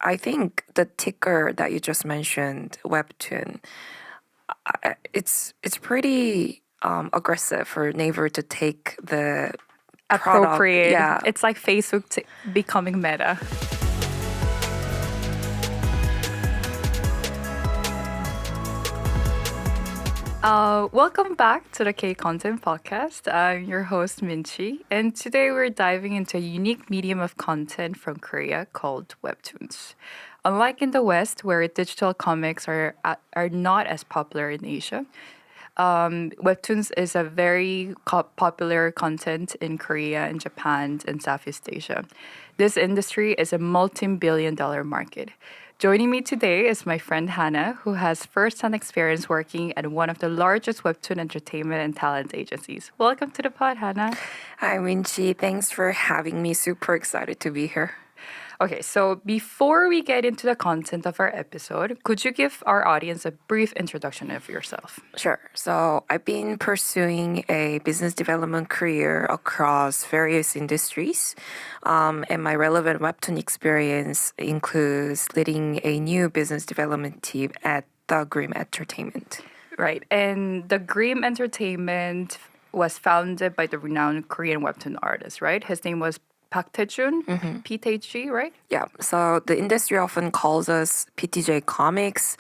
I think the ticker that you just mentioned, Webtoon, it's pretty aggressive for Naver to take the product. Appropriate. Yeah. It's like Facebook becoming Meta. Welcome back to the K Content Podcast. I'm your host, Minchi, and today we're diving into a unique medium of content from Korea called Webtoons. Unlike in the West, where digital comics are not as popular in Asia, Webtoons is a very popular content in Korea and Japan and Southeast Asia. This industry is a multi-billion-dollar market. Joining me today is my friend Hannah, who has first-hand experience working at one of the largest Webtoon entertainment and talent agencies. Welcome to the pod, Hannah. Hi, Minchi. Thanks for having me. Super excited to be here. Okay, so before we get into the content of our episode, could you give our audience a brief introduction of yourself? Sure. So I've been pursuing a business development career across various industries. And my relevant Webtoon experience includes leading a new business development team at the Grimm Entertainment. Right, and the Grimm Entertainment was founded by the renowned Korean Webtoon artist, right? His name was Park Tae-jun, PTG, right? Yeah, so the industry often calls us PTJ Comics,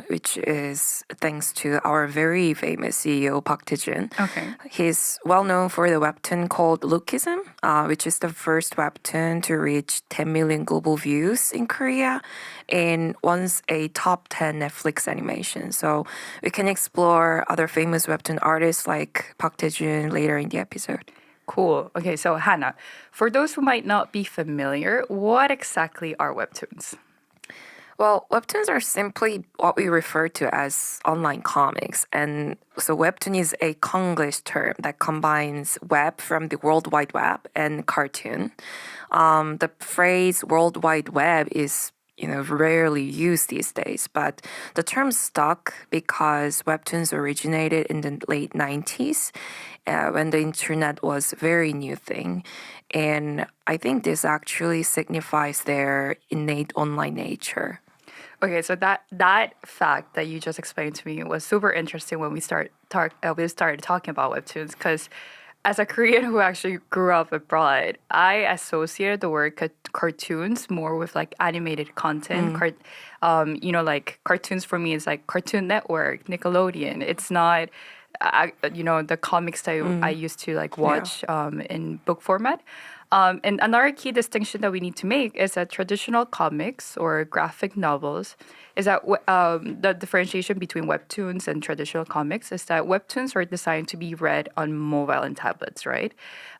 which is thanks to our very famous CEO, Park Tae-jun. Okay. He's well known for the webtoon called Lookism, which is the first webtoon to reach 10 million global views in Korea and once a top 10 Netflix animation. So we can explore other famous webtoon artists like Park Tae-jun later in the episode. Cool. Okay, so Hannah, for those who might not be familiar, what exactly are Webtoons? Well, webtoons are simply what we refer to as online comics. And so webtoon is a Konglish term that combines web from the World Wide Web and cartoon. The phrase World Wide Web is rarely used these days, but the term stuck because webtoons originated in the late 90s when the internet was a very new thing. And I think this actually signifies their innate online nature. Okay, so that fact that you just explained to me was super interesting when we started talking about Webtoons, because as a Korean who actually grew up abroad, I associated the word cartoons more with like animated content. Like cartoons for me is like Cartoon Network, Nickelodeon. It's not, the comics that I used to like watch in book format. And another key distinction that we need to make is that traditional comics or graphic novels is that the differentiation between webtoons and traditional comics is that webtoons are designed to be read on mobile and tablets, right?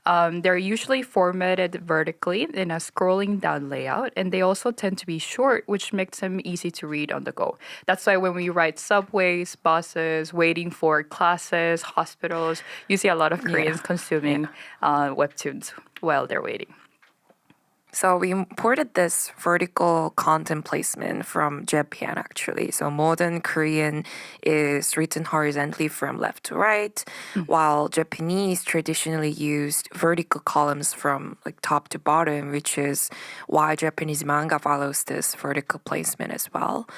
They're usually formatted vertically in a scrolling down layout, and they also tend to be short, which makes them easy to read on the go. That's why when we ride subways, buses, waiting for classes, hospitals, you see a lot of Koreans consuming webtoons while they're waiting. So we imported this vertical content placement from Japan, actually. So modern Korean is written horizontally from left to right, while Japanese traditionally used vertical columns from like top to bottom, which is why Japanese manga follows this vertical placement as well.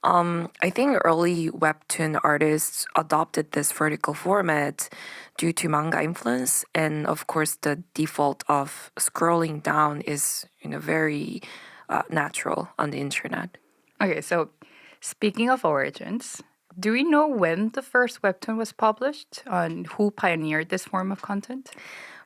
I think early webtoon artists adopted this vertical format due to manga influence, and of course the default of scrolling down is very natural on the internet. Okay, so speaking of origins, do we know when the first webtoon was published and who pioneered this form of content?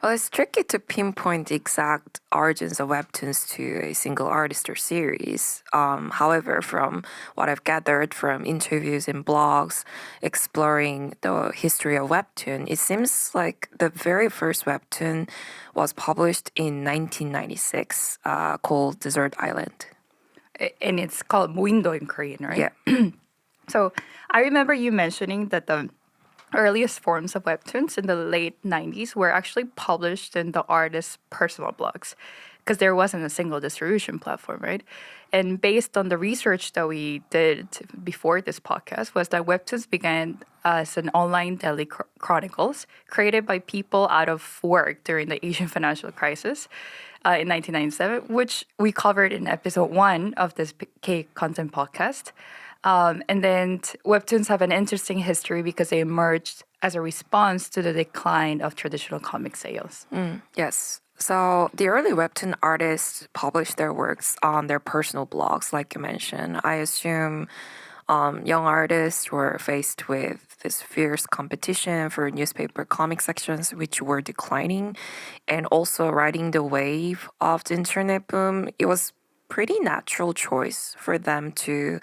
Well, it's tricky to pinpoint the exact origins of webtoons to a single artist or series. However, from what I've gathered from interviews and blogs exploring the history of webtoon, it seems like the very first webtoon was published in 1996, called Desert Island. And it's called Muindo in Korean, right? Yeah. So I remember you mentioning that the earliest forms of webtoons in the late 90s were actually published in the artist's personal blogs because there wasn't a single distribution platform, right? And based on the research that we did before this podcast was that webtoons began as an online daily chronicles created by people out of work during the Asian financial crisis. in 1997, which we covered in episode 1 of this K content podcast. And then webtoons have an interesting history because they emerged as a response to the decline of traditional comic sales. Yes. So the early webtoon artists published their works on their personal blogs, like you mentioned. I assume young artists were faced with this fierce competition for newspaper comic sections, which were declining, and also riding the wave of the internet boom. It was pretty natural choice for them to,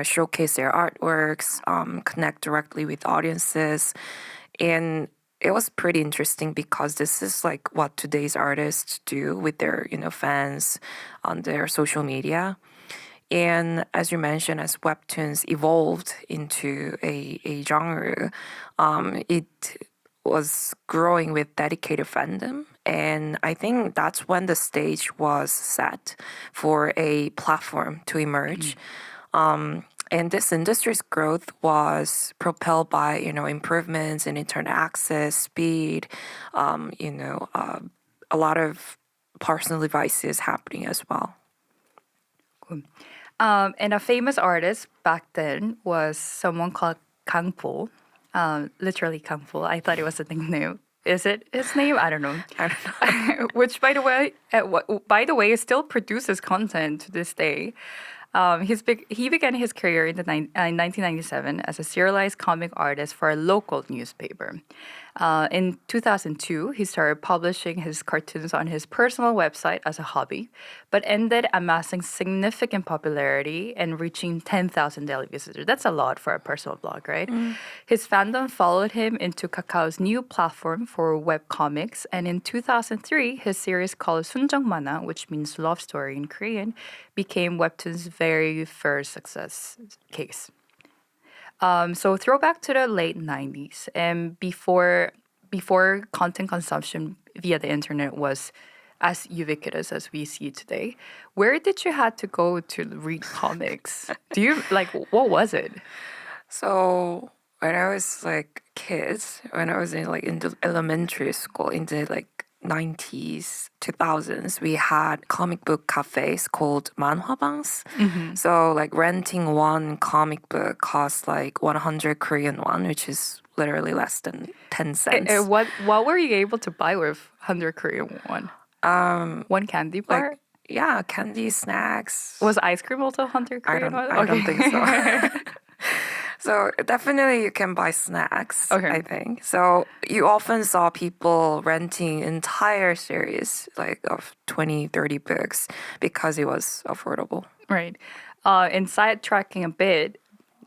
showcase their artworks, connect directly with audiences, and it was pretty interesting because this is like what today's artists do with their, fans on their social media. And as you mentioned, as webtoons evolved into a genre, it was growing with dedicated fandom. And I think that's when the stage was set for a platform to emerge. And this industry's growth was propelled by, improvements in internet access, speed, a lot of personal devices happening as well. And a famous artist back then was someone called Kang Po, literally Kang Po. I thought it was a nickname. Is it his name? I don't know. I don't know. Which, by the way, still produces content to this day. He began his career in 1997 as a serialized comic artist for a local newspaper. In 2002, he started publishing his cartoons on his personal website as a hobby, but ended amassing significant popularity and reaching 10,000 daily visitors. That's a lot for a personal blog, right? His fandom followed him into Kakao's new platform for web comics, and in 2003, his series called Sunjeong Mana, which means love story in Korean, became Webtoon's very first success case. So throwback to the late 90s and before content consumption via the internet was as ubiquitous as we see today, where did you have to go to read comics? What was it? So when I was like kids, when I was in the elementary school in the 90s, 2000s, we had comic book cafes called manhwabangs. So renting one comic book cost 100 Korean won, which is literally less than 10 cents. What were you able to buy with 100 Korean won? One candy bar? Yeah, candy, snacks. Was ice cream also 100 Korean won? I don't think so. So definitely you can buy snacks, Okay. I think. So you often saw people renting entire series of 20, 30 books because it was affordable. Right. And sidetracking a bit,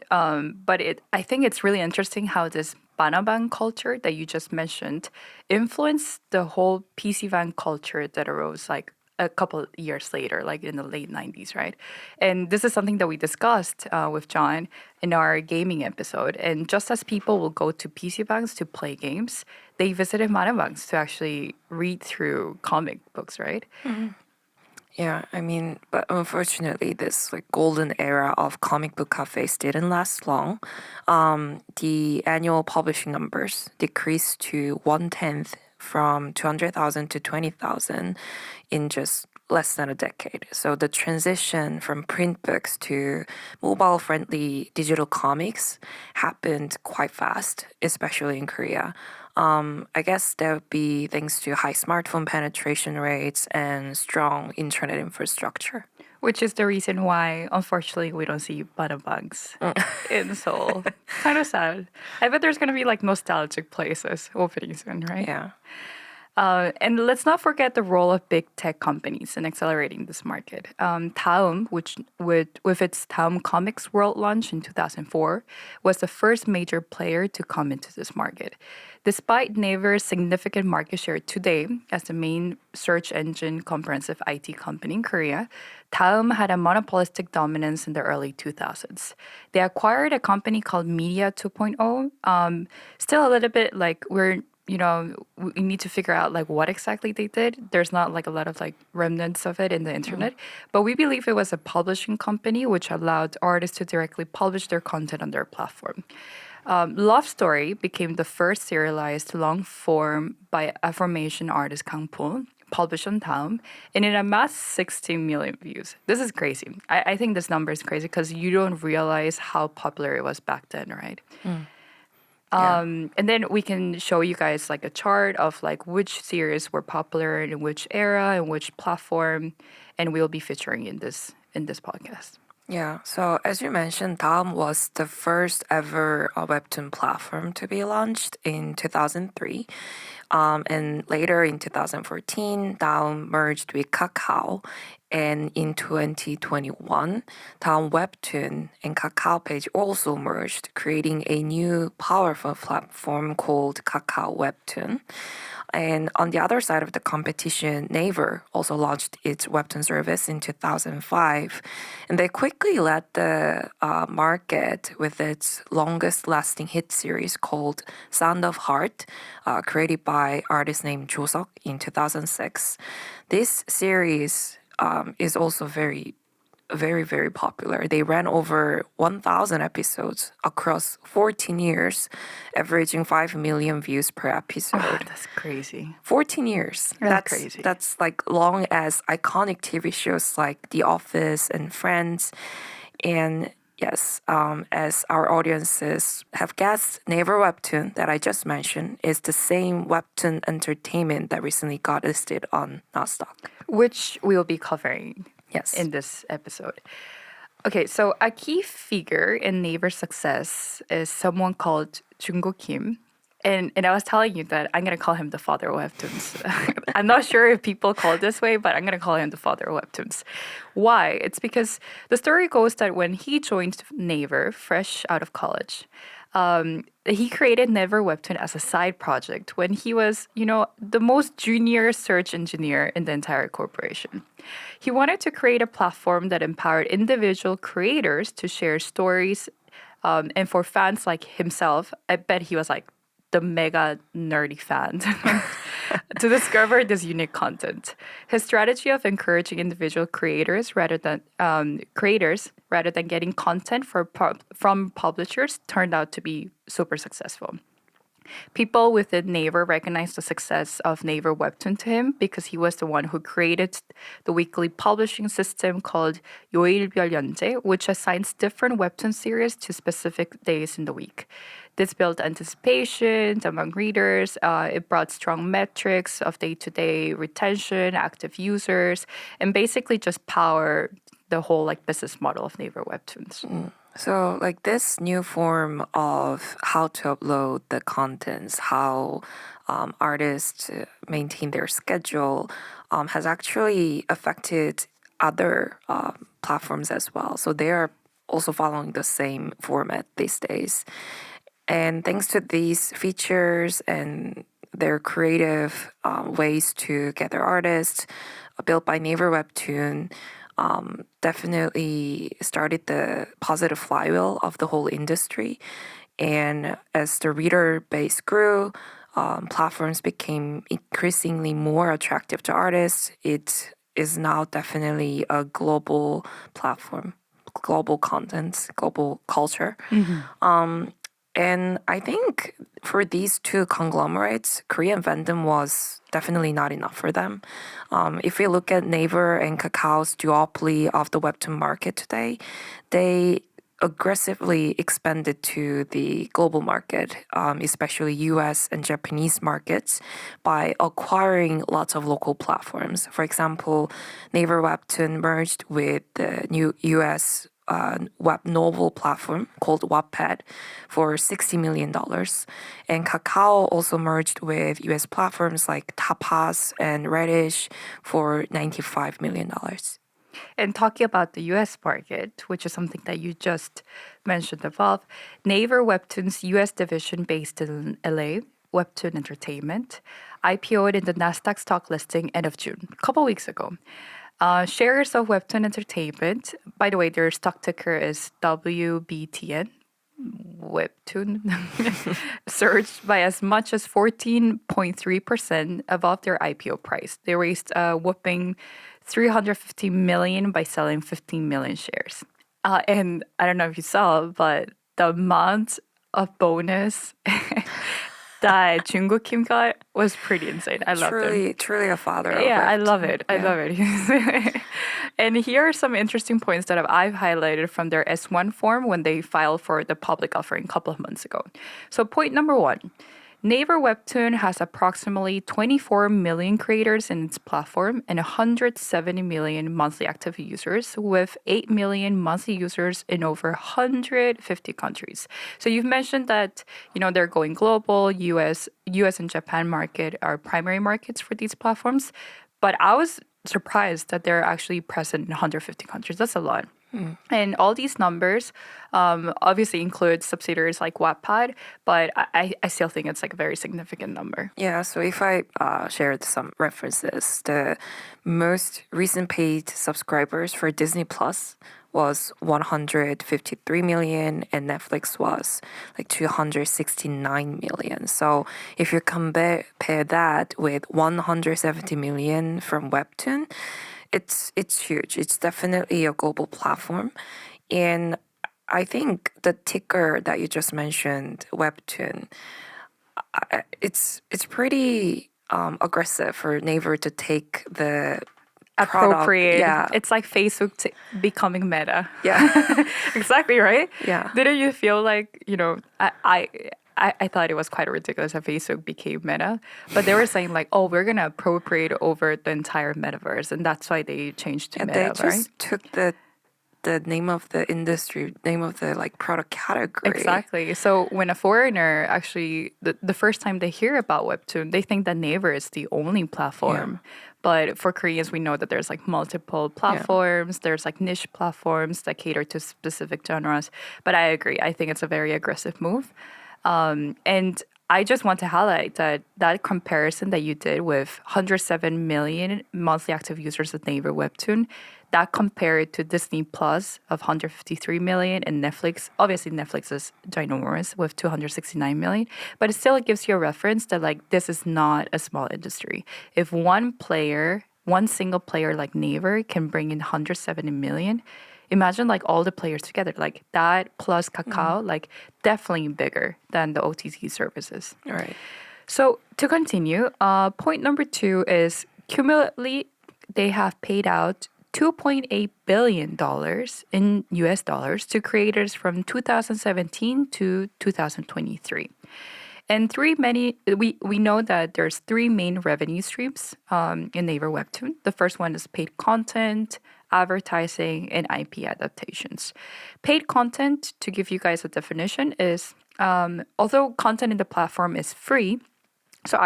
but I think it's really interesting how this Banabang culture that you just mentioned influenced the whole PC van culture that arose a couple years later, in the late 90s, right? And this is something that we discussed with John in our gaming episode. And just as people will go to PC banks to play games, they visited Manabangs to actually read through comic books, right? Yeah, I mean, but unfortunately, this golden era of comic book cafes didn't last long. The annual publishing numbers decreased to 1/10 from 200,000 to 20,000 in just less than a decade. So the transition from print books to mobile-friendly digital comics happened quite fast, especially in Korea. I guess that would be thanks to high smartphone penetration rates and strong internet infrastructure. Which is the reason why, unfortunately, we don't see Banabangs in Seoul. Kind of sad. I bet there's going to be nostalgic places opening soon, right? Yeah. And let's not forget the role of big tech companies in accelerating this market. Daum, which with its Daum Comics World launch in 2004, was the first major player to come into this market. Despite Naver's significant market share today as the main search engine comprehensive IT company in Korea, Daum had a monopolistic dominance in the early 2000s. They acquired a company called Media 2.0. Still a little bit we need to figure out what exactly they did. There's not a lot of remnants of it in the internet, but we believe it was a publishing company which allowed artists to directly publish their content on their platform. Love Story became the first serialized long form by aforementioned artist Kang Po, published on Daum, and it amassed 16 million views. This is crazy. I think this number is crazy because you don't realize how popular it was back then, right? Yeah. And then we can show you guys like a chart of like which series were popular in which era and which platform, and we'll be featuring in this podcast. Yeah, so as you mentioned, Daum was the first ever Webtoon platform to be launched in 2003. And later in 2014, Daum merged with Kakao. And in 2021, Daum Webtoon and Kakao Page also merged, creating a new powerful platform called Kakao Webtoon. And on the other side of the competition, Naver also launched its Webtoon service in 2005. And they quickly led the market with its longest lasting hit series called Sound of Heart, created by artist named Josuk in 2006. This series is also very popular. They ran over 1,000 episodes across 14 years, averaging 5 million views per episode. That's crazy. 14 years. That's crazy. That's like long as iconic TV shows like The Office and Friends. And yes, as our audiences have guessed, Naver Webtoon that I just mentioned is the same Webtoon entertainment that recently got listed on Nasdaq. Which we'll be covering Yes. in this episode. Okay, so a key figure in Naver's success is someone called Jungo Kim. And I was telling you that I'm going to call him the father of Webtoons. I'm not sure if people call it this way, but I'm going to call him the father of Webtoons. Why? It's because the story goes that when he joined Naver, fresh out of college, he created Naver Webtoon as a side project when he was, the most junior search engineer in the entire corporation. He wanted to create a platform that empowered individual creators to share stories. And for fans like himself, I bet he was like the mega nerdy fan to discover this unique content. His strategy of encouraging individual creators rather than getting content from publishers turned out to be super successful. People within Naver recognized the success of Naver Webtoon to him because he was the one who created the weekly publishing system called 요일별 연재, which assigns different Webtoon series to specific days in the week. This built anticipation among readers. It brought strong metrics of day-to-day retention, active users, and basically just power the whole business model of Naver Webtoons. So, this new form of how to upload the contents, how artists maintain their schedule, has actually affected other platforms as well. So, they are also following the same format these days. And thanks to these features and their creative ways to gather artists built by Naver Webtoon, definitely started the positive flywheel of the whole industry. And as the reader base grew, platforms became increasingly more attractive to artists. It is now definitely a global platform, global content, global culture. And I think for these two conglomerates, Korean fandom was definitely not enough for them. If we look at Naver and Kakao's duopoly of the Webtoon market today, they aggressively expanded to the global market, especially US and Japanese markets, by acquiring lots of local platforms. For example, Naver Webtoon merged with the new US web novel platform called Wattpad for $60 million. And Kakao also merged with US platforms like Tapas and Reddish for $95 million. And talking about the US market, which is something that you just mentioned above, Naver Webtoon's US division based in LA, Webtoon Entertainment, IPO'd in the NASDAQ stock listing end of June, a couple weeks ago. Shares of Webtoon Entertainment, by the way, their stock ticker is WBTN, Webtoon, surged by as much as 14.3% above their IPO price. They raised a whopping $350 million by selling 15 million shares. And I don't know if you saw, but the amount of bonus that Jungkook Kim got was pretty insane. I loved him. Truly a father of Yeah, I love Webtoon. it. I Yeah. love it. And here are some interesting points that I've highlighted from their S1 form when they filed for the public offering a couple of months ago. So, point number one. Naver Webtoon has approximately 24 million creators in its platform and 170 million monthly active users, with 8 million monthly users in over 150 countries. So you've mentioned that they're going global. US and Japan market are primary markets for these platforms, but I was surprised that they're actually present in 150 countries. That's a lot. And all these numbers obviously include subsidiaries like Wattpad, but I still think it's like a very significant number. Yeah, so if I shared some references, the most recent paid subscribers for Disney Plus was 153 million and Netflix was like 269 million. So if you compare that with 170 million from Webtoon, it's huge. It's definitely a global platform. And I think the ticker that you just mentioned, Webtoon, it's pretty aggressive for Naver to take the Appropriate. Yeah. It's like Facebook becoming meta. Yeah. Exactly, right? Yeah. Didn't you feel like, I thought it was quite ridiculous that Facebook became meta, but they were saying like, oh, we're gonna appropriate over the entire metaverse, and that's why they changed to And meta, they right? just took the name of the industry, name of the like product category. Exactly. So when a foreigner actually, the first time they hear about Webtoon, they think that Naver is the only platform. But for Koreans, we know that there's like multiple platforms. There's like niche platforms that cater to specific genres. But I agree. I think it's a very aggressive move. And I just want to highlight that comparison that you did with 107 million monthly active users of Naver Webtoon, that compared to Disney Plus of 153 million and Netflix. Obviously, Netflix is ginormous with 269 million, but it still gives you a reference that like this is not a small industry. If one single player like Naver can bring in 170 million, imagine like all the players together, like that plus Kakao, like definitely bigger than the OTT services. All right. So to continue, point number two is cumulatively they have paid out $2.8 billion in US dollars to creators from 2017 to 2023. And we know that there's three main revenue streams in Naver Webtoon. The first one is paid content, advertising, and IP adaptations. Paid content, to give you guys a definition, is although content in the platform is free, so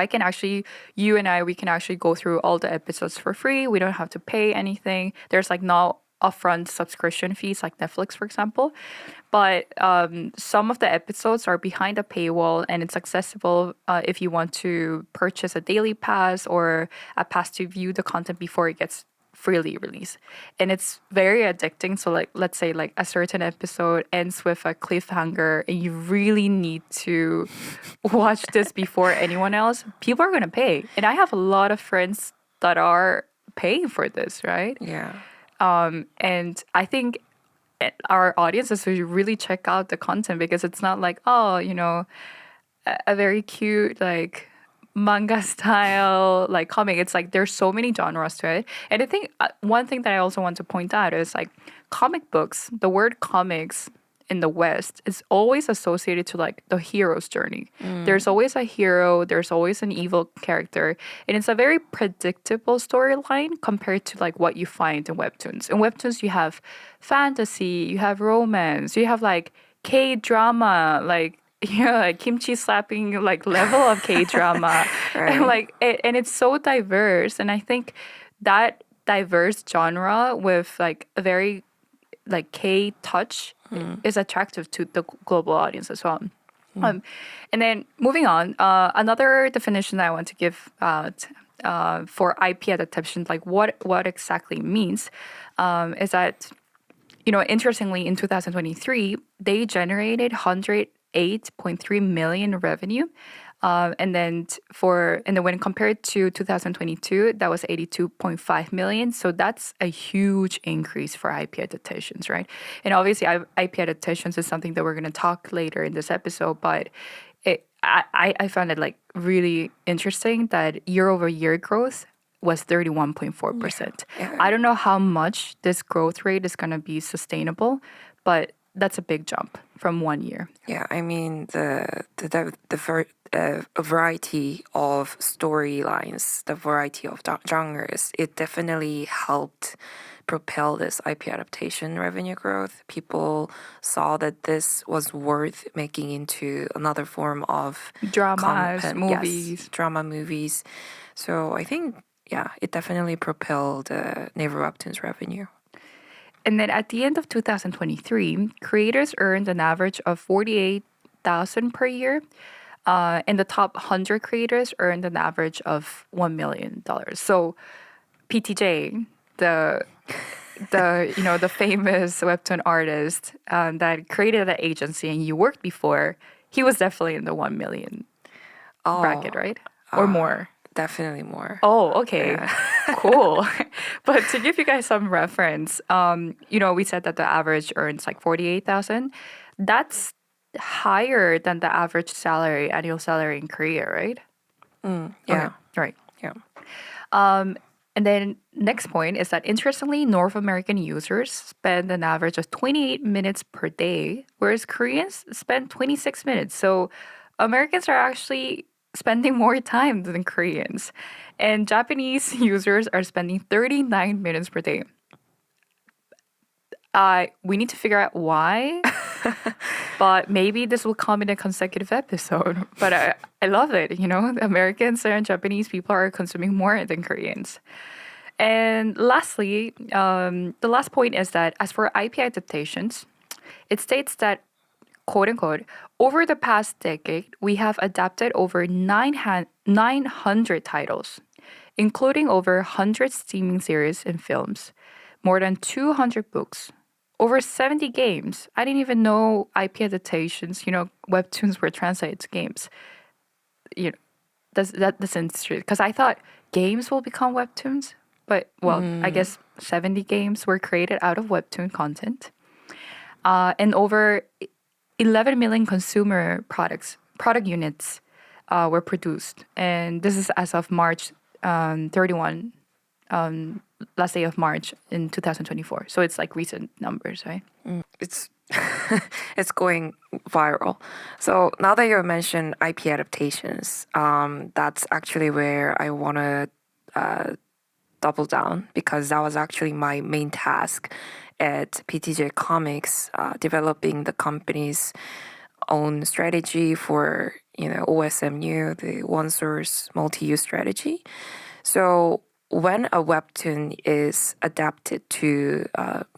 you and I, we can actually go through all the episodes for free. We don't have to pay anything. There's like no upfront subscription fees like Netflix, for example. But some of the episodes are behind a paywall and it's accessible if you want to purchase a daily pass or a pass to view the content before it gets freely released. And it's very addicting. So like let's say like a certain episode ends with a cliffhanger and you really need to watch this before anyone else, people are going to pay. And I have a lot of friends that are paying for this, right? Yeah. And I think our audiences should really check out the content because it's not like, oh, a very cute, like, manga style like comic. It's like there's so many genres to it. And I think one thing that I also want to point out is like comic books, the word comics in the West is always associated to like the hero's journey. There's always a hero, there's always an evil character, and it's a very predictable storyline compared to like what you find in Webtoons. In Webtoons, you have fantasy, you have romance, you have like K-drama, like like kimchi slapping like level of K-drama. And like and it's so diverse, and I think that diverse genre with like a very like K touch is attractive to the global audience as well. And then moving on, another definition that I want to give out for IP adaptation, like what exactly means, is that interestingly in 2023 they generated 108.3 million revenue. And then when compared to 2022, that was 82.5 million. So that's a huge increase for IP adaptations, right? And obviously, IP adaptations is something that we're going to talk later in this episode. But I found it like really interesting that year over year growth was 31.4%. Yeah. I don't know how much this growth rate is going to be sustainable, but that's a big jump from 1 year. Yeah, I mean a variety of storylines, the variety of genres, it definitely helped propel this IP adaptation revenue growth. People saw that this was worth making into another form of Dramas, content. movies. Yes, drama movies. So I think, yeah, it definitely propelled Naver Webtoons revenue. And then at the end of 2023, creators earned an average of 48,000 per year. And the top 100 creators earned an average of $1 million. So PTJ, the famous webtoon artist that created the agency and you worked before, he was definitely in the 1 million bracket, right? Or more. Definitely more. Oh, okay. Cool. But to give you guys some reference, we said that the average earns like 48,000. That's higher than the average annual salary in Korea, right? Yeah. Okay, right. Yeah. And then next point is that interestingly, North American users spend an average of 28 minutes per day, whereas Koreans spend 26 minutes. So Americans are actually spending more time than Koreans. And Japanese users are spending 39 minutes per day. We need to figure out why, but maybe this will come in a consecutive episode. But I love it. Americans and Japanese people are consuming more than Koreans. And lastly, the last point is that as for IP adaptations, it states that, quote unquote, over the past decade, we have adapted over 900 titles, including over 100 streaming series and films, more than 200 books, over 70 games. I didn't even know IP adaptations, webtoons were translated to games. That's interesting because I thought games will become webtoons, but I guess 70 games were created out of webtoon content, and over 11 million consumer product units were produced, and this is as of March 31, last day of March in 2024. So it's like recent numbers, right? It's it's going viral. So now that you mentioned IP adaptations, that's actually where I want to double down because that was actually my main task at PTJ Comics, developing the company's own strategy for OSMU, the one source multi-use strategy. So when a webtoon is adapted to,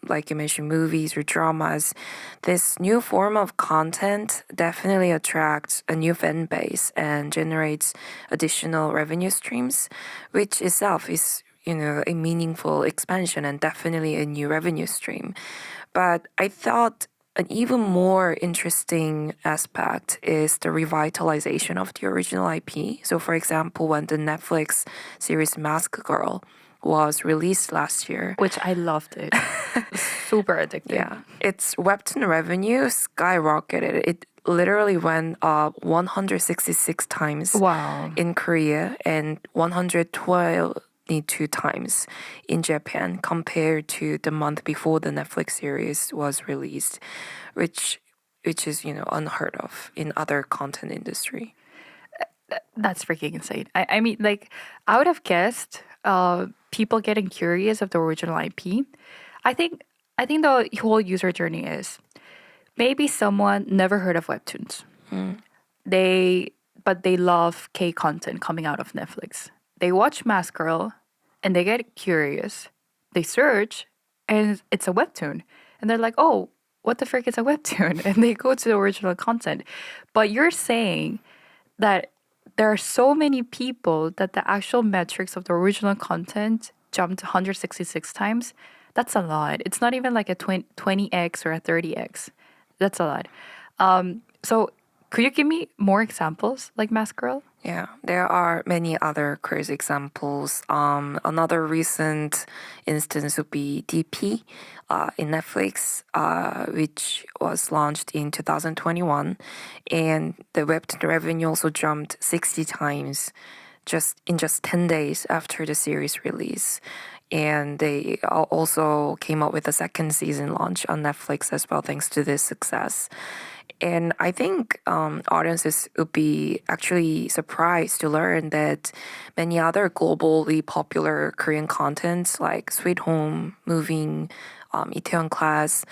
like you mentioned, movies or dramas, this new form of content definitely attracts a new fan base and generates additional revenue streams, which itself is a meaningful expansion and definitely a new revenue stream. But I thought an even more interesting aspect is the revitalization of the original IP. So, for example, when the Netflix series Mask Girl was released last year, Which I loved it. Super addictive. yeah, its webtoon revenue skyrocketed. It literally went up 166 times Wow. in Korea and 122 times in Japan compared to the month before the Netflix series was released, which is unheard of in other content industry. That's freaking insane. I mean, like, I would have guessed people getting curious of the original IP. I think the whole user journey is maybe someone never heard of webtoons. But they love K content coming out of Netflix. They watch Mask Girl and they get curious. They search and it's a webtoon. And they're like, oh, what the frick is a webtoon? And they go to the original content. But you're saying that there are so many people that the actual metrics of the original content jumped 166 times. That's a lot. It's not even like a 20x or a 30x. That's a lot. So could you give me more examples like Mask Girl? Yeah, there are many other crazy examples. Another recent instance would be DP. in Netflix, which was launched in 2021, and the Webtoon revenue also jumped 60 times just 10 days after the series release. And they also came up with a second season launch on Netflix as well, thanks to this success. And I think audiences would be actually surprised to learn that many other globally popular Korean contents like Sweet Home, Moving, Itaewon Class,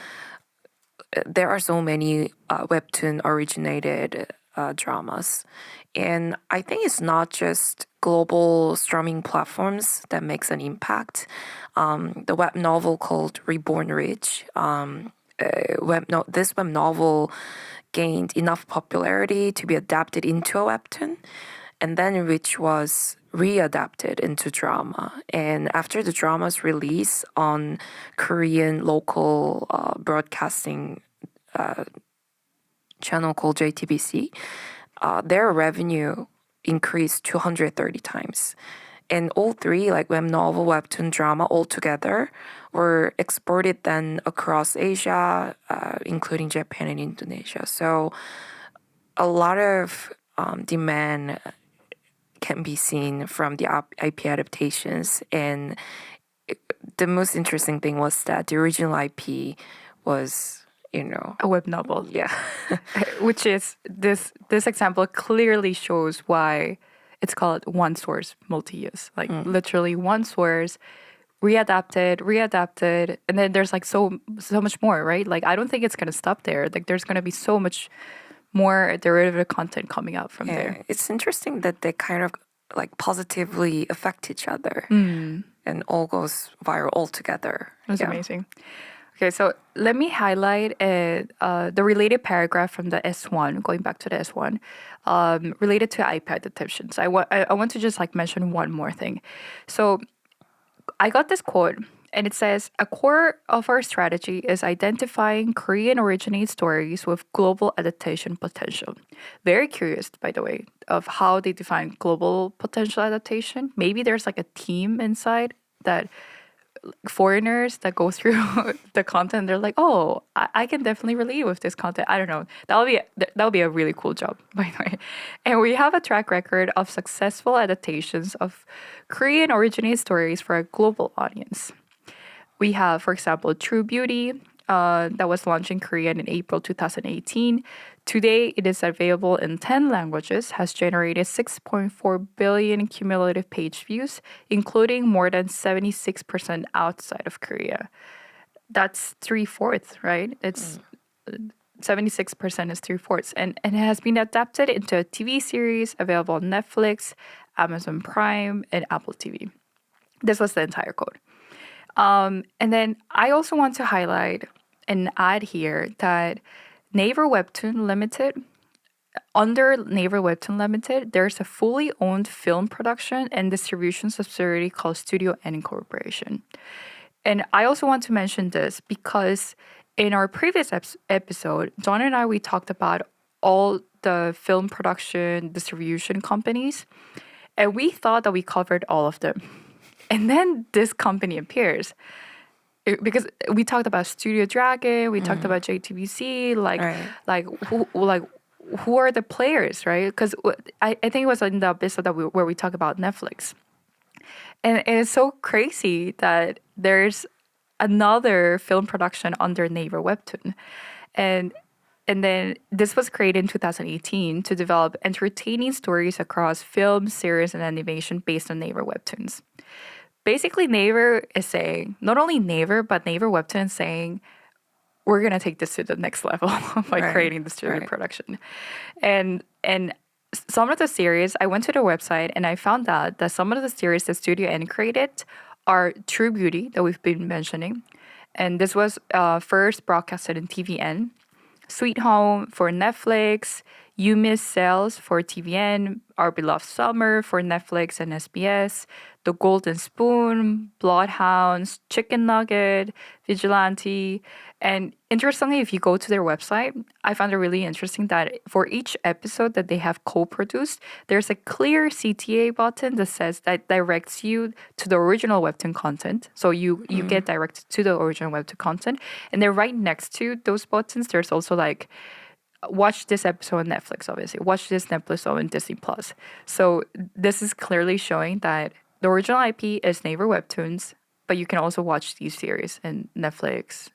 there are so many Webtoon originated dramas. And I think it's not just global streaming platforms that makes an impact. The web novel called Reborn Rich, this web novel gained enough popularity to be adapted into a webtoon, and then which was readapted into drama. And after the drama's release on Korean local broadcasting channel called JTBC, their revenue increased 230 times. And all three, like web novel, webtoon, drama, all together, were exported then across Asia, including Japan and Indonesia. So a lot of demand can be seen from the IP adaptations. And the most interesting thing was that the original IP was, A web novel. yeah. Which is this example clearly shows why it's called one source multi-use. Like literally one source readapted, and then there's like so much more, right? Like I don't think it's gonna stop there. Like there's gonna be so much more derivative content coming out from there. It's interesting that they kind of like positively affect each other and all goes viral all together. That's amazing. Okay, so let me highlight the related paragraph from the S1, going back to the S1, related to iPad adaptations. I want to just like mention one more thing. So I got this quote, and it says, "A core of our strategy is identifying Korean originated stories with global adaptation potential." Very curious, by the way, of how they define global potential adaptation. Maybe there's like a team inside that foreigners that go through the content, they're like, oh, I can definitely relate with this content. I don't know. That would be a really cool job, by the way. And we have a track record of successful adaptations of Korean originated stories for a global audience. We have, for example, True Beauty, that was launched in Korean in April 2018. Today, it is available in 10 languages, has generated 6.4 billion cumulative page views, including more than 76% outside of Korea. That's 3/4, right? It's 76% is 3/4. And it has been adapted into a TV series available on Netflix, Amazon Prime, and Apple TV. This was the entire quote. And then I also want to highlight and add here that Naver Webtoon Limited, under Naver Webtoon Limited, there's a fully owned film production and distribution subsidiary called Studio N Corporation. And I also want to mention this because in our previous episode, John and I, we talked about all the film production distribution companies, and we thought that we covered all of them. And then this company appears. Because we talked about Studio Dragon, we talked about JTBC, who are the players, right? Because I think it was in the episode where we talked about Netflix, and it's so crazy that there's another film production under Naver Webtoon, and then this was created in 2018 to develop entertaining stories across film, series, and animation based on Naver Webtoons. Basically, Naver is saying, not only Naver, but Naver Webtoon is saying, we're going to take this to the next level by creating distributed production. And some of the series, I went to the website and I found out that some of the series that Studio N created are True Beauty, that we've been mentioning. And this was first broadcasted in TVN. Sweet Home for Netflix, You Miss Sales for TVN, Our Beloved Summer for Netflix and SBS, The Golden Spoon, Bloodhounds, Chicken Nugget, Vigilante, And interestingly, if you go to their website, I found it really interesting that for each episode that they have co-produced, there's a clear CTA button that says that directs you to the original Webtoon content. So you get directed to the original Webtoon content. And then right next to those buttons, there's also like watch this episode on Netflix, obviously. Watch this episode on Disney Plus. So this is clearly showing that the original IP is Naver Webtoons, but you can also watch these series in Netflix,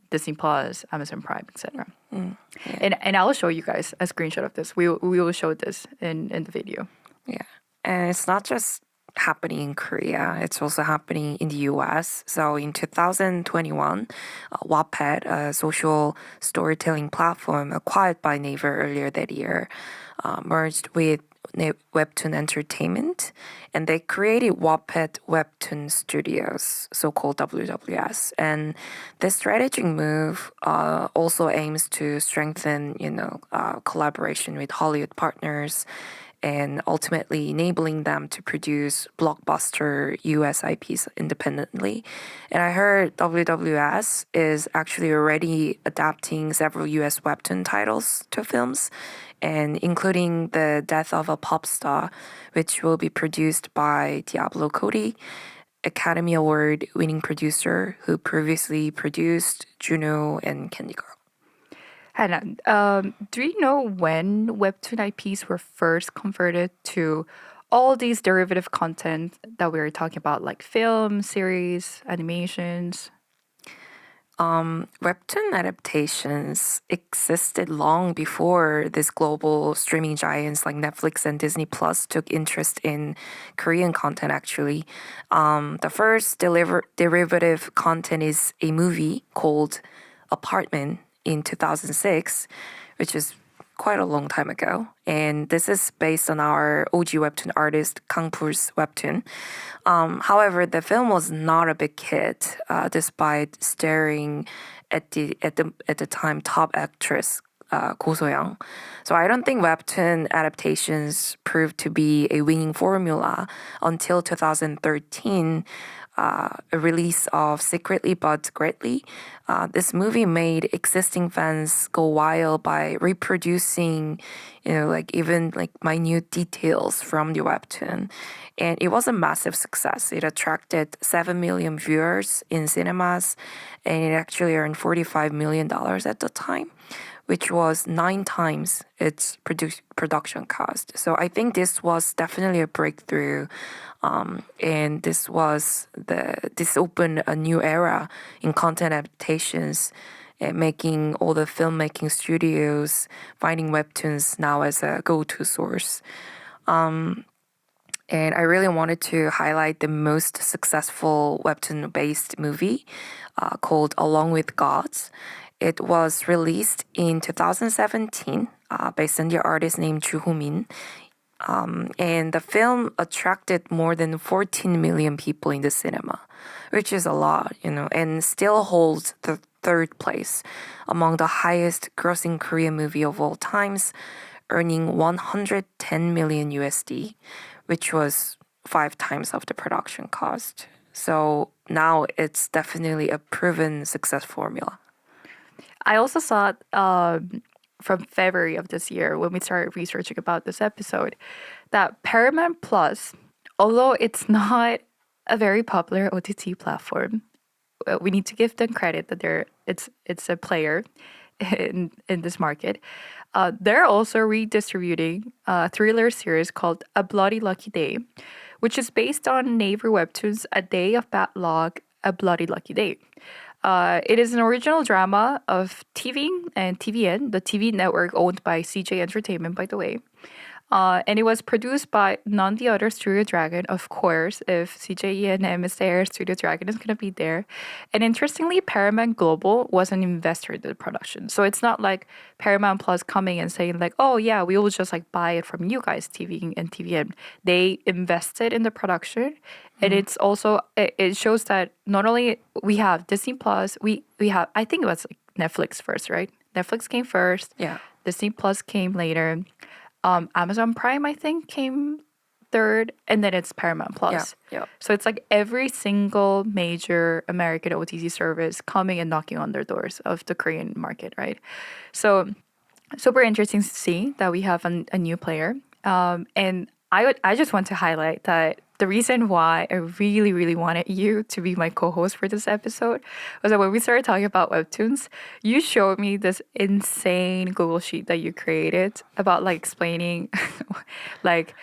Disney Plus, Amazon Prime, etc. And I'll show you guys a screenshot of this. We will show this in the video. Yeah. And it's not just happening in Korea, it's also happening in the US. So in 2021, Wattpad, a social storytelling platform acquired by Naver earlier that year, merged with Webtoon Entertainment, and they created Wattpad Webtoon Studios, so-called WWS. And this strategic move also aims to strengthen, collaboration with Hollywood partners and ultimately enabling them to produce blockbuster US IPs independently. And I heard WWS is actually already adapting several US Webtoon titles to films, and including The Death of a Pop Star, which will be produced by Diablo Cody, Academy Award winning producer who previously produced Juno and Candy Girl. Hannah, do you know when Webtoon IPs were first converted to all these derivative content that we were talking about, like film, series, animations? Webtoon adaptations existed long before these global streaming giants like Netflix and Disney Plus took interest in Korean content, actually. The first derivative content is a movie called Apartment in 2006, which is quite a long time ago. And this is based on our OG Webtoon artist Kang Pul's Webtoon. However, the film was not a big hit, despite starring at the time top actress Go So-young. So I don't think Webtoon adaptations proved to be a winning formula until 2013. A release of Secretly But Greatly. This movie made existing fans go wild by reproducing, even minute details from the webtoon. And it was a massive success. It attracted 7 million viewers in cinemas, and it actually earned $45 million at the time, which was 9 times its production cost. So I think this was definitely a breakthrough, and this opened a new era in content adaptations, and making all the filmmaking studios finding webtoons now as a go-to source. And I really wanted to highlight the most successful webtoon-based movie called Along with Gods. It was released in 2017 based on the artist named Ju Ho-min. And the film attracted more than 14 million people in the cinema, which is a lot, and still holds the third place among the highest grossing Korean movie of all times, earning 110 million USD, which was 5 times of the production cost. So now it's definitely a proven success formula. I also saw from February of this year when we started researching about this episode that Paramount Plus, although it's not a very popular OTT platform, we need to give them credit that it's a player in this market. They're also redistributing a thriller series called A Bloody Lucky Day, which is based on Naver Webtoons' A Day of Bad Luck, A Bloody Lucky Day. It is an original drama of TV and TVN, the TV network owned by CJ Entertainment, by the way. And it was produced by none the other Studio Dragon, of course. If CJ E&M is there, Studio Dragon is going to be there. And interestingly, Paramount Global was an investor in the production. So it's not like Paramount Plus coming and saying like, oh yeah, we will just like buy it from you guys, TV and TVN. They invested in the production. And it's also, it shows that not only we have Disney Plus, we have, I think it was like Netflix first, right? Netflix came first. Yeah. Disney Plus came later. Amazon Prime, I think, came third, and then it's Paramount Plus. Yeah. So it's like every single major American OTT service coming and knocking on their doors of the Korean market, right? So super interesting to see that we have a new player. And I just want to highlight that the reason why I really, really wanted you to be my co-host for this episode was that when we started talking about Webtoons, you showed me this insane Google sheet that you created about like explaining like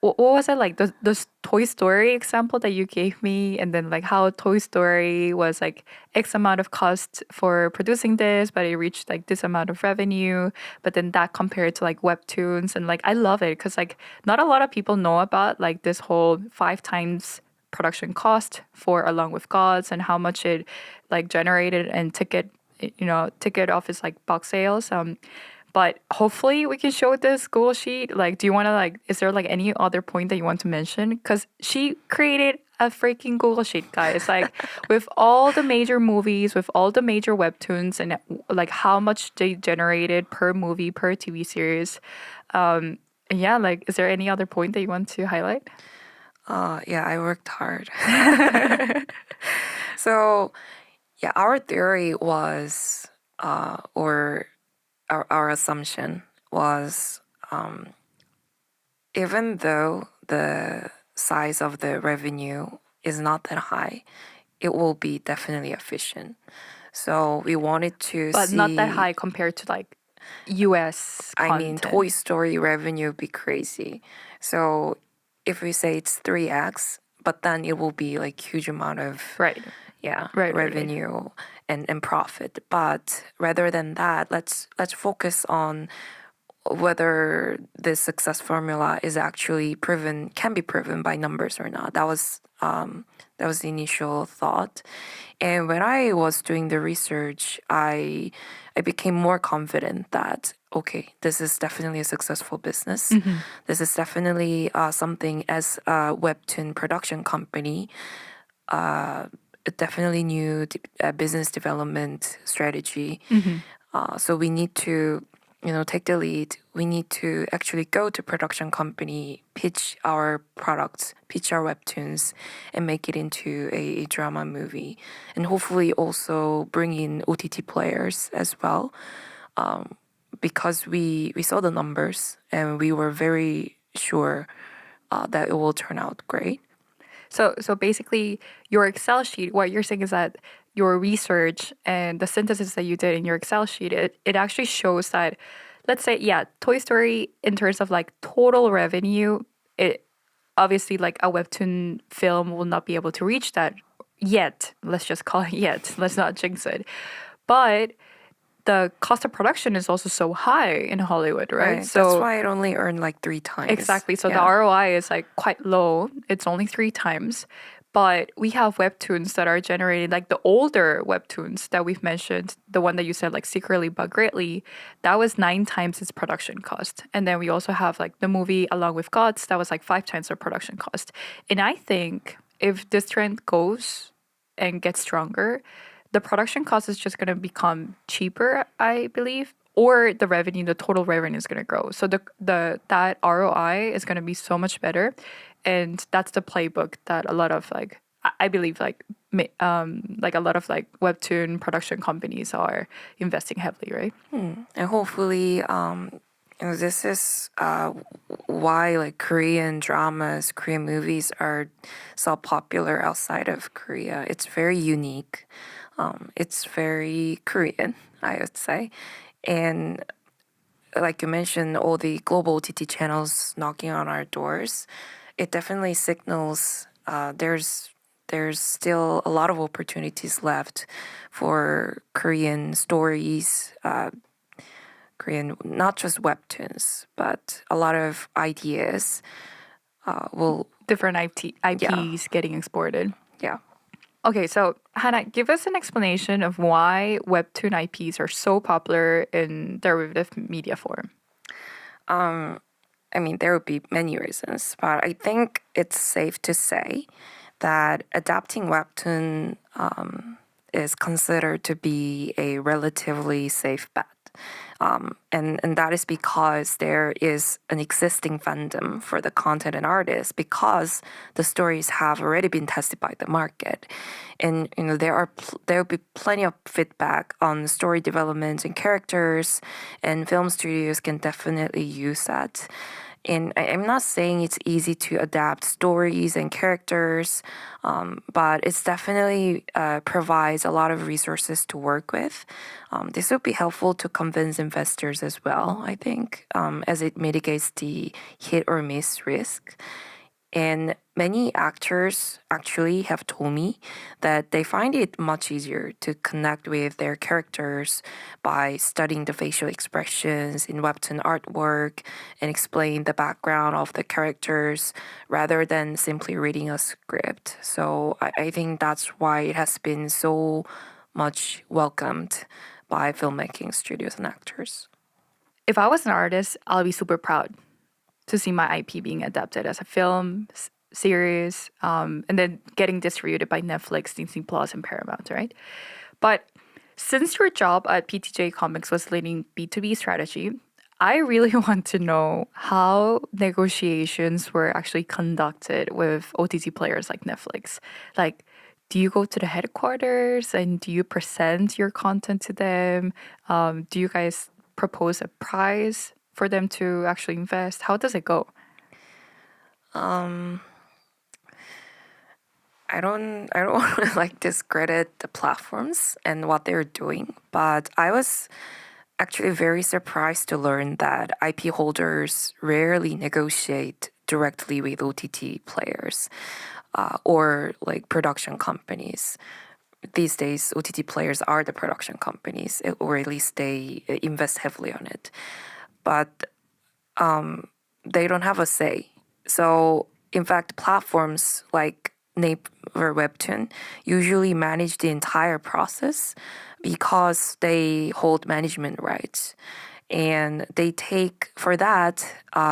what was it like the Toy Story example that you gave me, and then like how Toy Story was like X amount of cost for producing this, but it reached like this amount of revenue, but then that compared to like Webtoons, and like I love it because like not a lot of people know about like this whole 5 times production cost for Along with Gods and how much it like generated and ticket office like box sales. But hopefully we can show this Google sheet. Like, do you want to like, is there like any other point that you want to mention? Because she created a freaking Google sheet, guys. Like with all the major movies, with all the major webtoons, and like how much they generated per movie, per TV series. And yeah, like, is there any other point that you want to highlight? Yeah, I worked hard. So, yeah, our theory was, or our assumption was, even though the size of the revenue is not that high, it will be definitely efficient. So we wanted to But see. not that high compared to like US I mean, content. Toy Story revenue would be crazy. So if we say it's 3x, but then it will be like huge amount of Right. Right. revenue and profit. But rather than that, let's focus on whether this success formula is actually can be proven by numbers or not. That was the initial thought. And when I was doing the research, I became more confident that okay, this is definitely a successful business. This is definitely something as a webtoon production company, definitely new business development strategy. So we need to, take the lead. We need to actually go to production company, pitch our products, pitch our webtoons, and make it into a drama movie, and hopefully also bring in OTT players as well. Because we saw the numbers and we were very sure that it will turn out great. So basically, your Excel sheet, what you're saying is that your research and the synthesis that you did in your Excel sheet, it actually shows that, let's say, yeah, Toy Story in terms of like total revenue, it obviously like a webtoon film will not be able to reach that yet. Let's just call it yet. Let's not jinx it. But the cost of production is also so high in Hollywood, right? So that's why it only earned like 3 times. exactly. So the Yeah. ROI is like quite low. It's only 3 times. But we have webtoons that are generated, like the older webtoons that we've mentioned, the one that you said, like Secretly But Greatly, that was 9 times its production cost. And then we also have like the movie Along with Gods, that was like 5 times the production cost. And I think if this trend goes and gets stronger, the production cost is just going to become cheaper, I believe, or the revenue, the total revenue is going to grow. So that ROI is going to be so much better, and that's the playbook that a lot of like I believe like a lot of like webtoon production companies are investing heavily, right? And hopefully, this is why like Korean dramas, Korean movies are so popular outside of Korea. It's very unique. It's very Korean, I would say. And like you mentioned, all the global OTT channels knocking on our doors, it definitely signals there's still a lot of opportunities left for Korean stories, Korean, not just webtoons, but a lot of ideas will, Different IPs getting exported. yeah. Okay, so Hannah, give us an explanation of why webtoon IPs are so popular in derivative media form. I mean, there would be many reasons, but I think it's safe to say that adapting webtoon is considered to be a relatively safe bet. And that is because there is an existing fandom for the content and artists because the stories have already been tested by the market. And there will be plenty of feedback on story development and characters, and film studios can definitely use that. And I'm not saying it's easy to adapt stories and characters, but it's definitely provides a lot of resources to work with. This would be helpful to convince investors as well, I think, as it mitigates the hit or miss risk. And many actors actually have told me that they find it much easier to connect with their characters by studying the facial expressions in Webtoon artwork and explain the background of the characters rather than simply reading a script. So I think that's why it has been so much welcomed by filmmaking studios and actors. If I was an artist, I'll be super proud to see my IP being adapted as a film series, and then getting distributed by Netflix, Disney Plus, and Paramount, right? But since your job at PTJ Comics was leading B2B strategy, I really want to know how negotiations were actually conducted with OTT players like Netflix. Like, do you go to the headquarters and do you present your content to them? Do you guys propose a price for them to actually invest? How does it go? I don't want to like discredit the platforms and what they're doing, but I was actually very surprised to learn that IP holders rarely negotiate directly with OTT players or like production companies. These days, OTT players are the production companies, or at least they invest heavily on it. But they don't have a say. So, in fact, platforms like Naver Webtoon usually manage the entire process because they hold management rights. And they take, for that,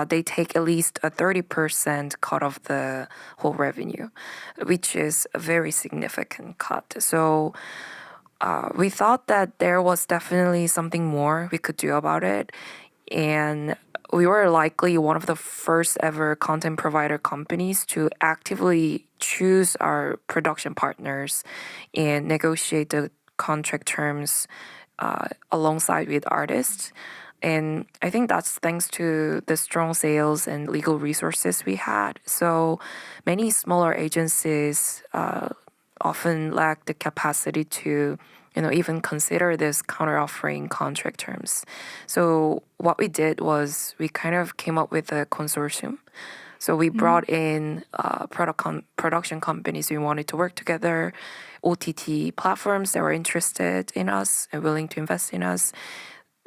they take at least a 30% cut of the whole revenue, which is a very significant cut. So, we thought that there was definitely something more we could do about it. And we were likely one of the first ever content provider companies to actively choose our production partners and negotiate the contract terms alongside with artists. And I think that's thanks to the strong sales and legal resources we had. So many smaller agencies often lack the capacity to even consider this counter-offering contract terms. So what we did was we kind of came up with a consortium. So we brought in production companies we wanted to work together, OTT platforms that were interested in us and willing to invest in us.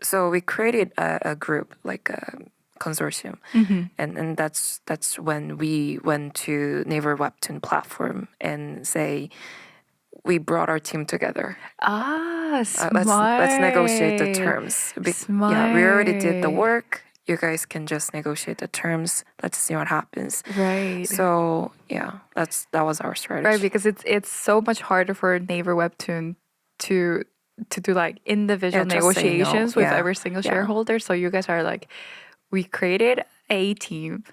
So we created a group, like a consortium, and that's when we went to Naver Webtoon platform and say we brought our team together. Smart. Let's negotiate the terms. Smart. Yeah, we already did the work. You guys can just negotiate the terms. Let's see what happens. Right. So yeah, that was our strategy. Right, because it's so much harder for Naver Webtoon to do like individual Yeah, just say no. negotiations with Yeah. every single Yeah. shareholder. So you guys are like, we created a team.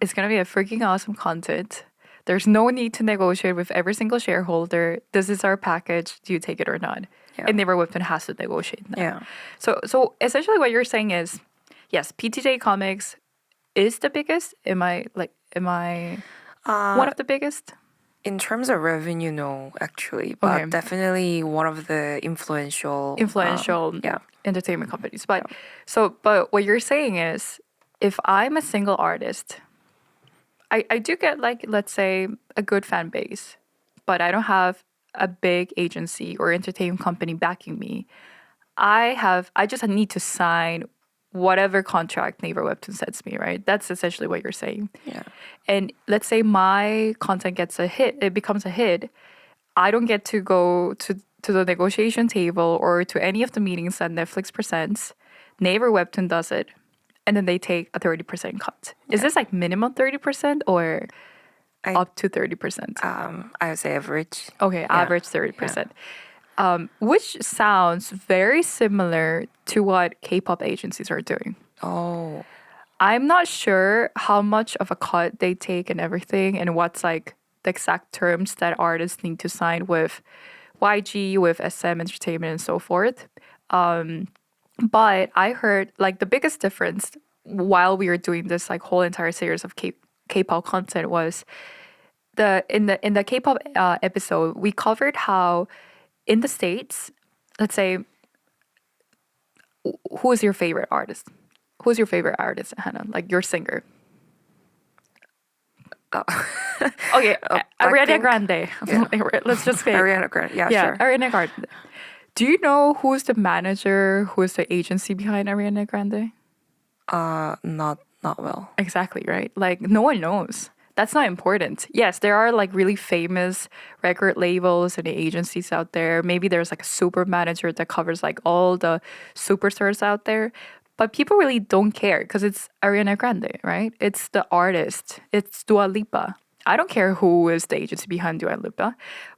It's gonna be a freaking awesome content. There's no need to negotiate with every single shareholder. This is our package. Do you take it or not? Yeah. And Naver Webtoon has to negotiate that. Yeah. So essentially, what you're saying is, yes, PTJ Comics is the biggest. Am I one of the biggest? In terms of revenue, no, actually, but Okay. definitely one of the influential. Yeah. Entertainment companies. But but what you're saying is, if I'm a single artist, I do get like, let's say, a good fan base, but I don't have a big agency or entertainment company backing me. I just need to sign whatever contract Naver Webtoon sets me, right? That's essentially what you're saying. Yeah. And let's say my content gets a hit, it becomes a hit. I don't get to go to the negotiation table or to any of the meetings that Netflix presents. Naver Webtoon does it, and then they take a 30% cut. Is this like minimum 30% or up to 30%? I would say average. Okay, Yeah. average 30%. which sounds very similar to what K-pop agencies are doing. Oh, I'm not sure how much of a cut they take and everything, and what's like the exact terms that artists need to sign with YG, with SM Entertainment, and so forth. But I heard like the biggest difference while we were doing this like whole entire series of K-pop content was in the K-pop episode we covered how in the States, let's say, who is your favorite artist? Who's your favorite artist, Hannah? Like your singer? Okay, Ariana Blackpink? Grande. Yeah. Let's just say Ariana Grande. Yeah, yeah, sure. Ariana Grande. Do you know who's the manager, who's the agency behind Ariana Grande? Not well. Exactly, right? Like no one knows. That's not important. Yes, there are like really famous record labels and agencies out there. Maybe there's like a super manager that covers like all the superstars out there. But people really don't care because it's Ariana Grande, right? It's the artist. It's Dua Lipa. I don't care who is the agency behind Dua Lipa.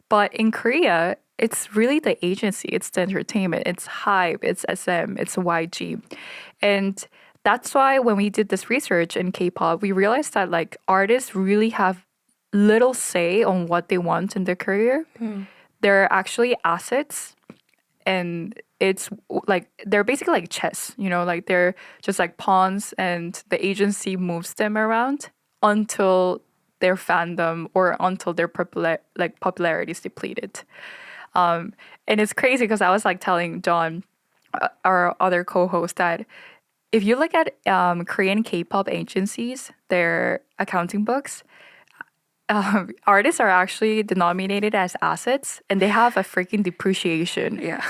But in Korea, it's really the agency. It's the entertainment. It's Hype. It's SM. It's YG. And that's why when we did this research in K-pop, we realized that like artists really have little say on what they want in their career. They're actually assets, and it's like they're basically like chess, you know, like they're just like pawns, and the agency moves them around until their fandom or until their popularity is depleted. And it's crazy because I was like telling John, our other co-host, that if you look at Korean K-pop agencies, their accounting books, artists are actually denominated as assets, and they have a freaking depreciation Yeah.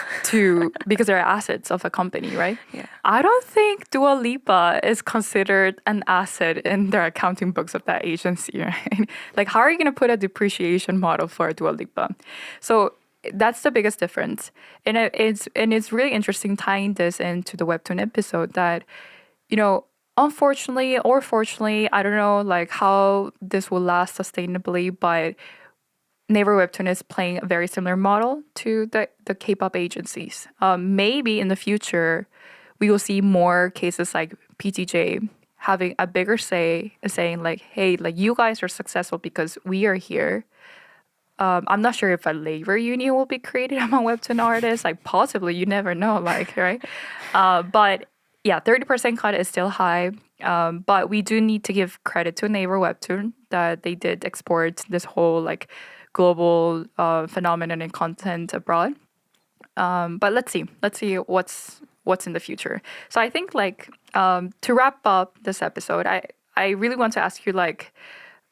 because they're assets of a company, right? Yeah. I don't think Dua Lipa is considered an asset in their accounting books of that agency, right? Like, how are you going to put a depreciation model for Dua Lipa? So that's the biggest difference, and it's really interesting tying this into the Webtoon episode that, you know, unfortunately or fortunately, I don't know like how this will last sustainably, but Naver Webtoon is playing a very similar model to the K-pop agencies. Maybe in the future, we will see more cases like PTJ having a bigger say and saying like, hey, like you guys are successful because we are here. I'm not sure if a labor union will be created among Webtoon artists. Like possibly, you never know. Like right, but yeah, 30% cut is still high. But we do need to give credit to Naver Webtoon that they did export this whole like global phenomenon and content abroad. But let's see what's in the future. So I think like to wrap up this episode, I really want to ask you like.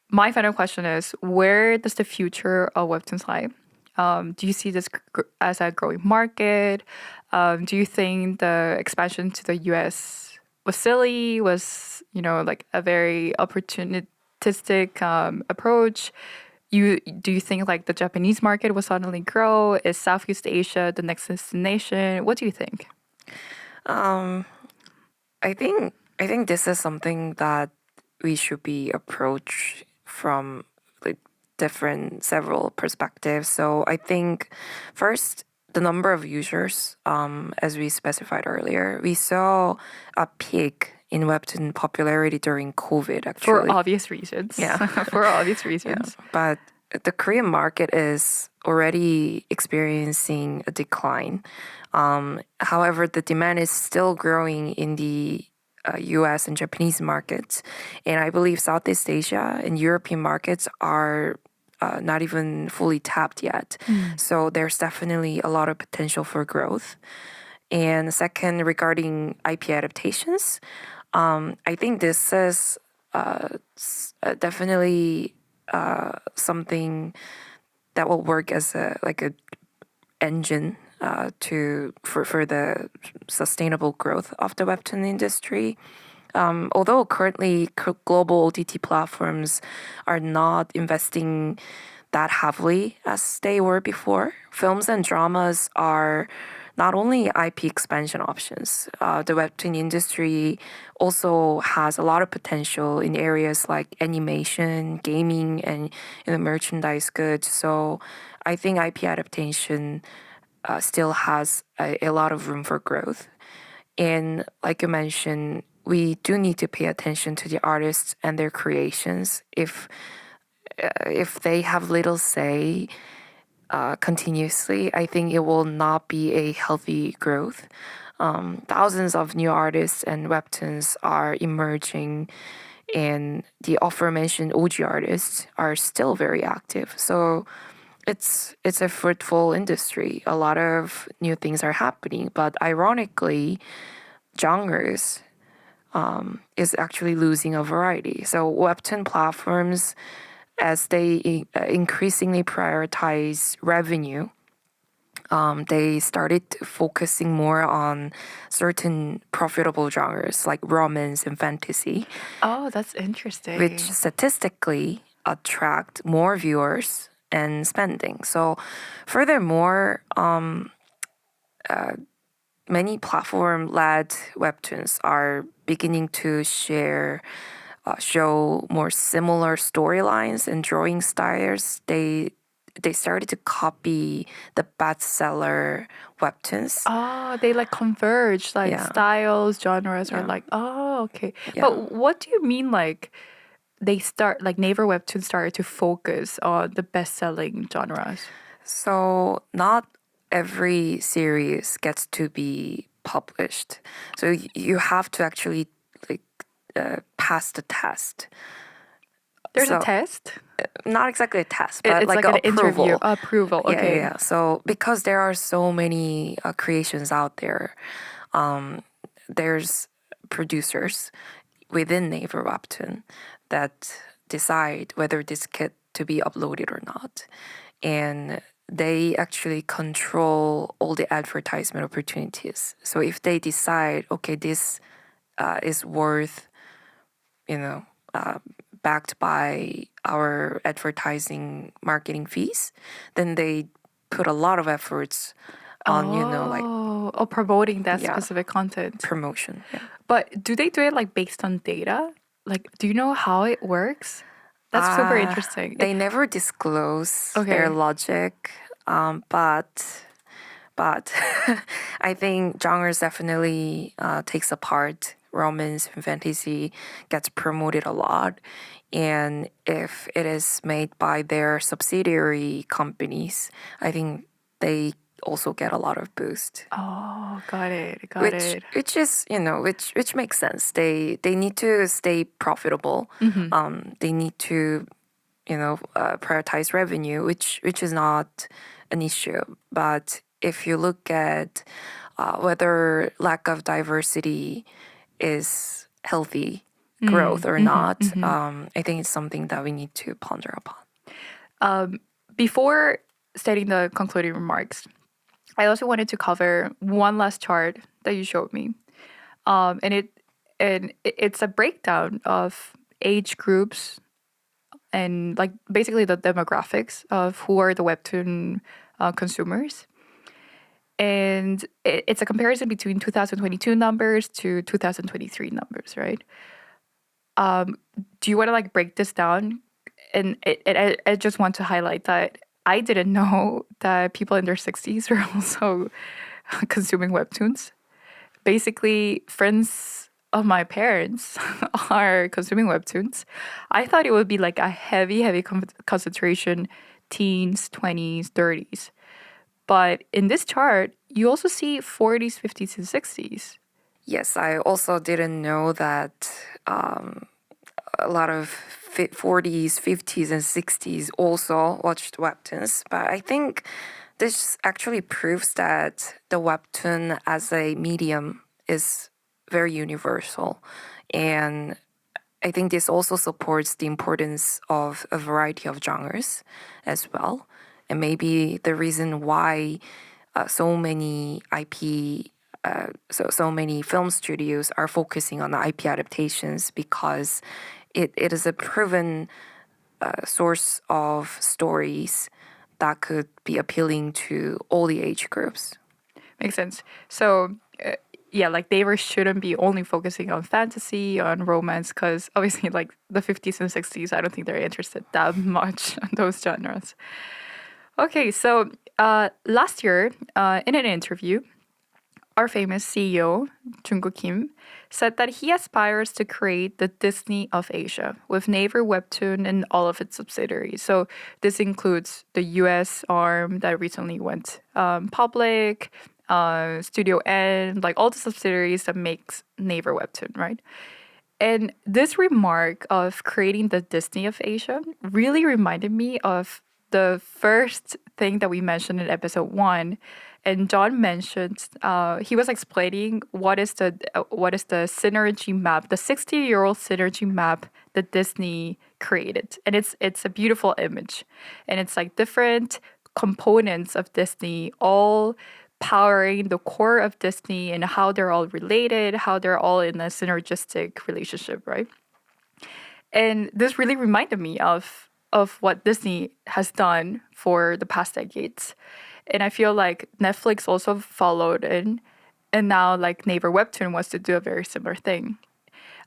My final question is, where does the future of Webtoons lie? Do you see this as a growing market? Do you think the expansion to the US was silly? Was, you know, like a very opportunistic approach? Do you think like the Japanese market will suddenly grow? Is Southeast Asia the next destination? What do you think? I think this is something that we should be approached from like several perspectives. So I think first the number of users, as we specified earlier, we saw a peak in Webtoon popularity during COVID For actually. obvious reasons. Yeah. For obvious reasons. But the Korean market is already experiencing a decline. However, the demand is still growing in the US and Japanese markets. And I believe Southeast Asia and European markets are not even fully tapped yet. So there's definitely a lot of potential for growth. And second, regarding IP adaptations, I think this is definitely something that will work as a engine for the sustainable growth of the webtoon industry. Although currently global OTT platforms are not investing that heavily as they were before, films and dramas are not only IP expansion options. The webtoon industry also has a lot of potential in areas like animation, gaming, and merchandise goods. So I think IP adaptation still has a lot of room for growth. And like you mentioned, we do need to pay attention to the artists and their creations. If they have little say continuously, I think it will not be a healthy growth. Thousands of new artists and webtoons are emerging, and the aforementioned OG artists are still very active. So it's a fruitful industry. A lot of new things are happening, but ironically, genres is actually losing a variety. So Webtoon platforms, as they increasingly prioritize revenue, they started focusing more on certain profitable genres like romance and fantasy, Oh, that's interesting. which statistically attract more viewers and spending. So, furthermore, many platform-led webtoons are beginning to show more similar storylines and drawing styles. They started to copy the bestseller webtoons. Oh, they like converge, like Yeah. styles, genres are Yeah. like, oh, okay. Yeah. But what do you mean like they start like Naver Webtoon started to focus on the best-selling genres? So not every series gets to be published. So you have to actually like pass the test. There's a So- test? Not exactly a test, but It's like an an approval. interview. Approval. Yeah, Okay. yeah. So because there are so many creations out there, there's producers within Naver Webtoon that decide whether this get to be uploaded or not, and they actually control all the advertisement opportunities. So if they decide, okay, this is worth, you know, backed by our advertising marketing fees, then they put a lot of efforts on, like promoting that Yeah. specific content. promotion. Yeah. But do they do it like based on data? Like, do you know how it works? That's super interesting. They never disclose Okay. their logic, but I think genres definitely takes a part. Romance and fantasy gets promoted a lot, and if it is made by their subsidiary companies, I think they also get a lot of boost. Oh, got it. Got it. Which is which makes sense. They need to stay profitable. They need to prioritize revenue, which is not an issue. But if you look at whether lack of diversity is healthy growth or not, I think it's something that we need to ponder upon. Before stating the concluding remarks, I also wanted to cover one last chart that you showed me, and it's a breakdown of age groups and like basically the demographics of who are the webtoon consumers. And it's a comparison between 2022 numbers to 2023 numbers, right? Do you want to like break this down? And I just want to highlight that I didn't know that people in their 60s were also consuming webtoons. Basically, friends of my parents are consuming webtoons. I thought it would be like a heavy concentration, teens, 20s, 30s. But in this chart, you also see 40s, 50s, and 60s. Yes, I also didn't know that a lot of 40s, 50s, and 60s also watched webtoons. But I think this actually proves that the webtoon as a medium is very universal. And I think this also supports the importance of a variety of genres as well. And maybe the reason why so many IP, so many film studios are focusing on IP adaptations, because it is a proven source of stories that could be appealing to all the age groups. Makes sense. So, yeah, like Naver shouldn't be only focusing on fantasy, on romance, because obviously, like the 50s and 60s, I don't think they're interested that much in those genres. Okay, so last year, in an interview, our famous CEO, Jungkook Kim, said that he aspires to create the Disney of Asia with Naver Webtoon and all of its subsidiaries. So this includes the US arm that recently went public, Studio N, like all the subsidiaries that makes Naver Webtoon, right? And this remark of creating the Disney of Asia really reminded me of the first thing that we mentioned in episode 1. And John mentioned he was explaining what is the synergy map, the 60-year-old synergy map that Disney created, and it's a beautiful image, and it's like different components of Disney all powering the core of Disney and how they're all related, how they're all in a synergistic relationship, right? And this really reminded me of what Disney has done for the past decades. And I feel like Netflix also followed in, and now like Naver Webtoon wants to do a very similar thing.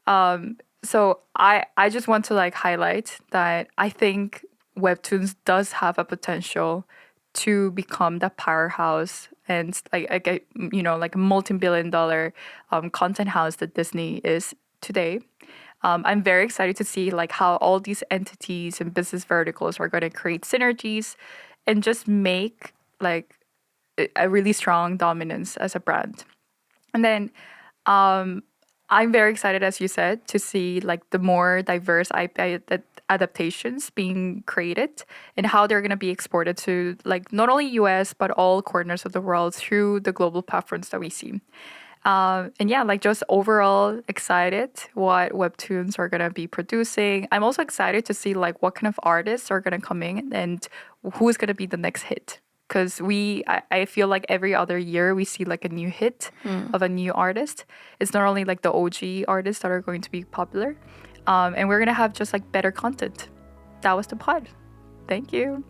So I just want to like highlight that I think Webtoons does have a potential to become the powerhouse and like a like a multi-billion dollar content house that Disney is today. I'm very excited to see like how all these entities and business verticals are going to create synergies and just make like a really strong dominance as a brand. And then I'm very excited, as you said, to see like the more diverse IP adaptations being created and how they're going to be exported to like not only US but all corners of the world through the global platforms that we see. And yeah, like just overall excited what Webtoons are gonna be producing. I'm also excited to see like what kind of artists are gonna come in and who's gonna be the next hit. Because I feel like every other year we see like a new hit of a new artist. It's not only like the OG artists that are going to be popular, and we're gonna have just like better content. That was the pod. Thank you.